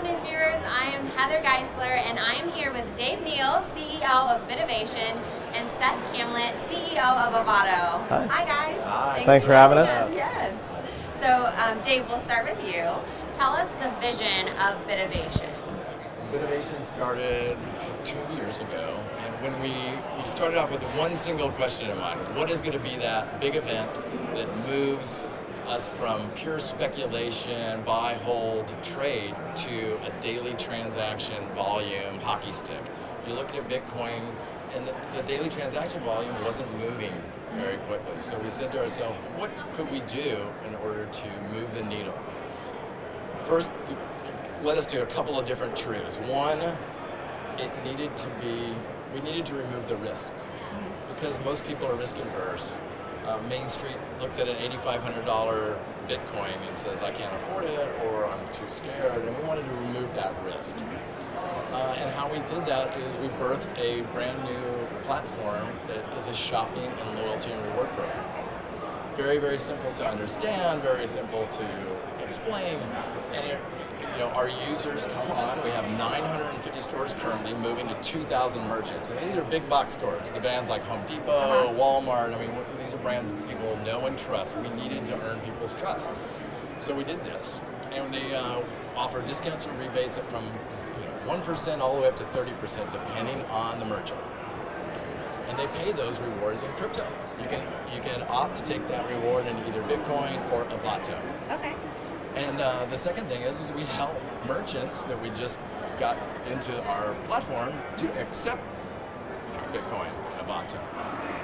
Block.News viewers, I am Heather Geisler, and I am here with Dave Neill, CEO of Bitovation, and Seth Kamlet, CEO of Ovato. Hi. Guys. Hi. Thanks for having us. Yes. So, Dave, we'll start with you. Tell us the vision of Bitovation. Bitovation started 2 years ago, and when we started off with one single question in mind: what is going to be that big event that moves us from pure speculation, buy, hold, trade to a daily transaction volume hockey stick? You look at Bitcoin, and the daily transaction volume wasn't moving very quickly. So we said to ourselves, what could we do in order to move the needle? First, it led us to a couple of different truths. One, we needed to remove the risk, because most people are risk adverse. Main Street looks at an $8,500 Bitcoin and says, I can't afford it, or I'm too scared, and we wanted to remove that risk. And how we did that is we birthed a brand new platform that is a shopping and loyalty and reward program. Very, very simple to understand, very simple to explain, and our users come on. We have 950 stores currently, moving to 2,000 merchants. And these are big box stores. The brands like Home Depot, Walmart, these are brands people know and trust. We needed to earn people's trust. So we did this. And they offer discounts and rebates from 1% all the way up to 30%, depending on the merchant. And they pay those rewards in crypto. You can opt to take that reward in either Bitcoin or Ovato. Okay. And the second thing is we help merchants that we just got into our platform to accept Bitcoin and Ovato.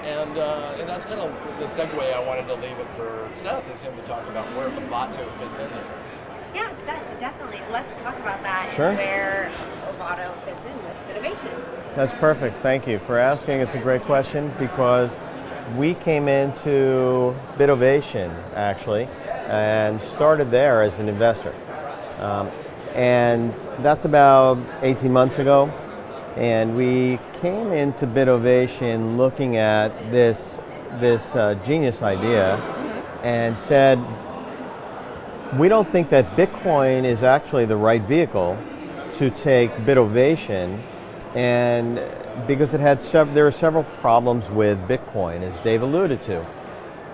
And that's kind of the segue I wanted to leave it for Seth, is him to talk about where Ovato fits into this. Yeah, Seth, definitely. Let's talk about that Sure. and where Ovato fits in with Bitovation. That's perfect. Thank you for asking. It's a great question, because we came into Bitovation, actually, and started there as an investor. And that's about 18 months ago. And we came into Bitovation looking at this genius idea and said, we don't think that Bitcoin is actually the right vehicle to take Bitovation, and because there were several problems with Bitcoin, as Dave alluded to.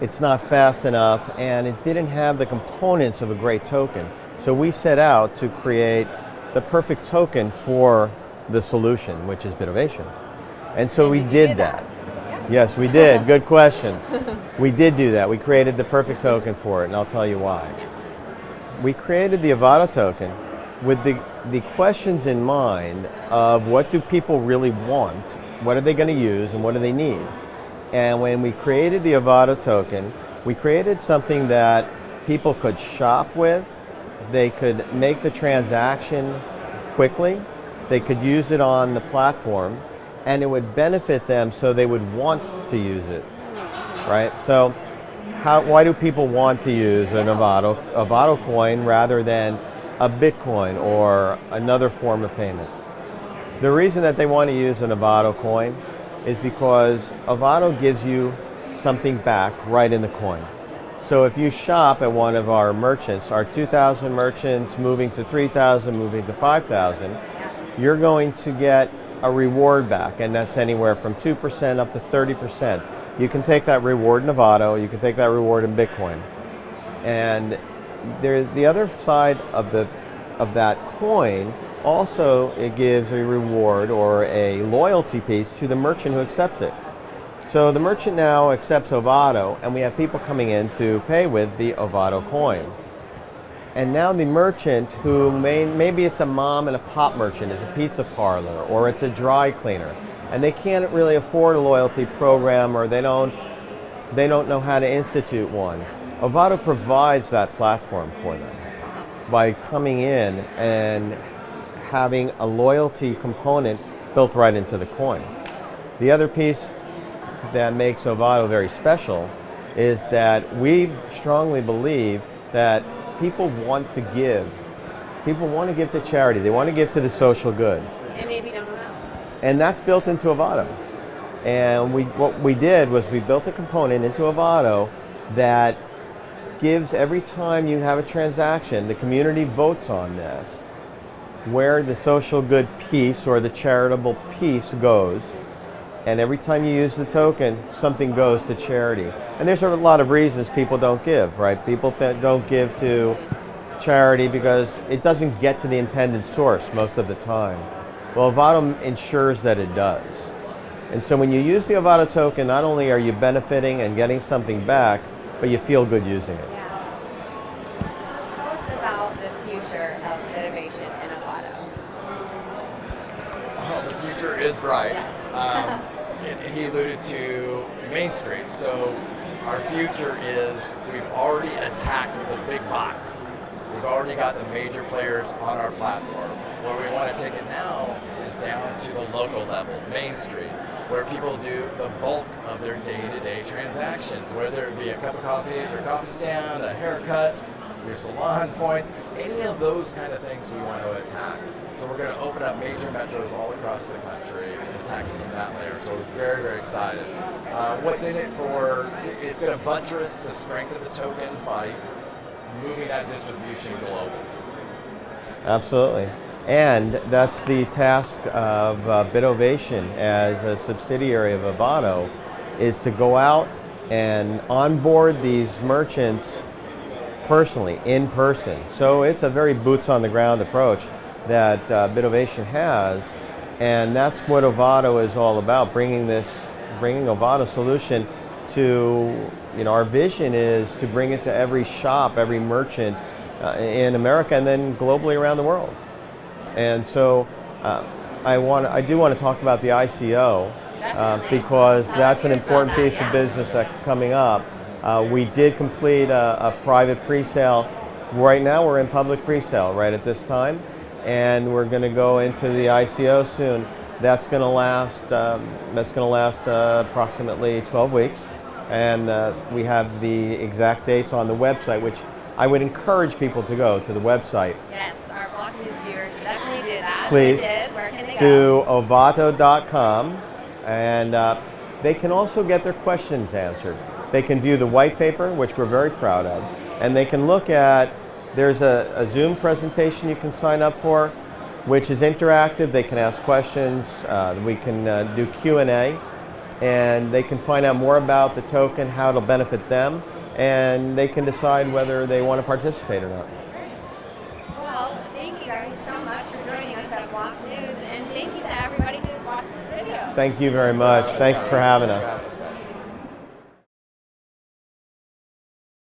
It's not fast enough, and it didn't have the components of a great token. So we set out to create the perfect token for the solution, which is Bitovation. And so we did that. Yeah. Yes, we did. Good question. We did do that. We created the perfect token for it, and I'll tell you why. We created the Ovato token with the questions in mind of what do people really want, what are they going to use, and what do they need. And when we created the Ovato token, we created something that people could shop with, they could make the transaction quickly, they could use it on the platform, and it would benefit them, so they would want to use it, right? So why do people want to use an Ovato coin rather than a Bitcoin or another form of payment? The reason that they want to use an Ovato coin is because Ovato gives you something back right in the coin. So if you shop at one of our merchants, our 2,000 merchants moving to 3,000, moving to 5,000, you're going to get a reward back, and that's anywhere from 2% up to 30%. You can take that reward in Ovato, you can take that reward in Bitcoin. And there's the other side of that coin. Also, it gives a reward or a loyalty piece to the merchant who accepts it. So the merchant now accepts Ovato, and we have people coming in to pay with the Ovato coin. And now the merchant who maybe it's a mom and a pop merchant, it's a pizza parlor, or it's a dry cleaner, and they can't really afford a loyalty program, or they don't know how to institute one. Ovato provides that platform for them by coming in and having a loyalty component built right into the coin. The other piece that makes Ovato very special is that we strongly believe that people want to give. People want to give to charity. They want to give to the social good. And maybe don't know how. And that's built into Ovato. And what we did was we built a component into Ovato that gives, every time you have a transaction, the community votes on this. where the social good piece or the charitable piece goes. And every time you use the token, something goes to charity. And there's a lot of reasons people don't give, right? People don't give to charity because it doesn't get to the intended source most of the time. Well, Ovato ensures that it does. And so when you use the Ovato token, not only are you benefiting and getting something back, but you feel good using it. Yeah. So tell us about the future of Bitovation and Ovato. Well, the future is bright. Yes. He alluded to Main Street. So our future is we've already attacked the big box. We've already got the major players on our platform. Where we want to take it now is down to the local level, Main Street, where people do the bulk of their day-to-day transactions, whether it be a cup of coffee at your coffee stand, a haircut, your salon points, any of those kind of things we want to attack. So we're going to open up major metros all across the country and attack it from that layer. So we're very, very excited. What's in it for, it's going to buttress the strength of the token by moving that distribution global. Absolutely. And that's the task of Bitovation as a subsidiary of Ovato, is to go out and onboard these merchants personally, in person. So it's a very boots on the ground approach that Bitovation has, and that's what Ovato is all about, bringing Ovato solution to, our vision is to bring it to every shop, every merchant in America and then globally around the world. And so I do want to talk about the ICO because that's an important piece of business that's coming up. We did complete a private pre-sale. Right now we're in public pre-sale right at this time, and we're going to go into the ICO soon. That's going to last approximately 12 weeks, and we have the exact dates on the website, which I would encourage people to go to the website. Yes, our Block.News viewers should definitely do that. Please, Where can they go? to ovato.com, and they can also get their questions answered. They can view the white paper, which we're very proud of, and they can look at, there's a Zoom presentation you can sign up for, which is interactive. They can ask questions, we can do Q&A, and they can find out more about the token, how it'll benefit them, and they can decide whether they want to participate or not. Well, thank you guys so much for joining us at Block.News, and thank you to everybody who's watched this video. Thank you very much. Thanks for having us.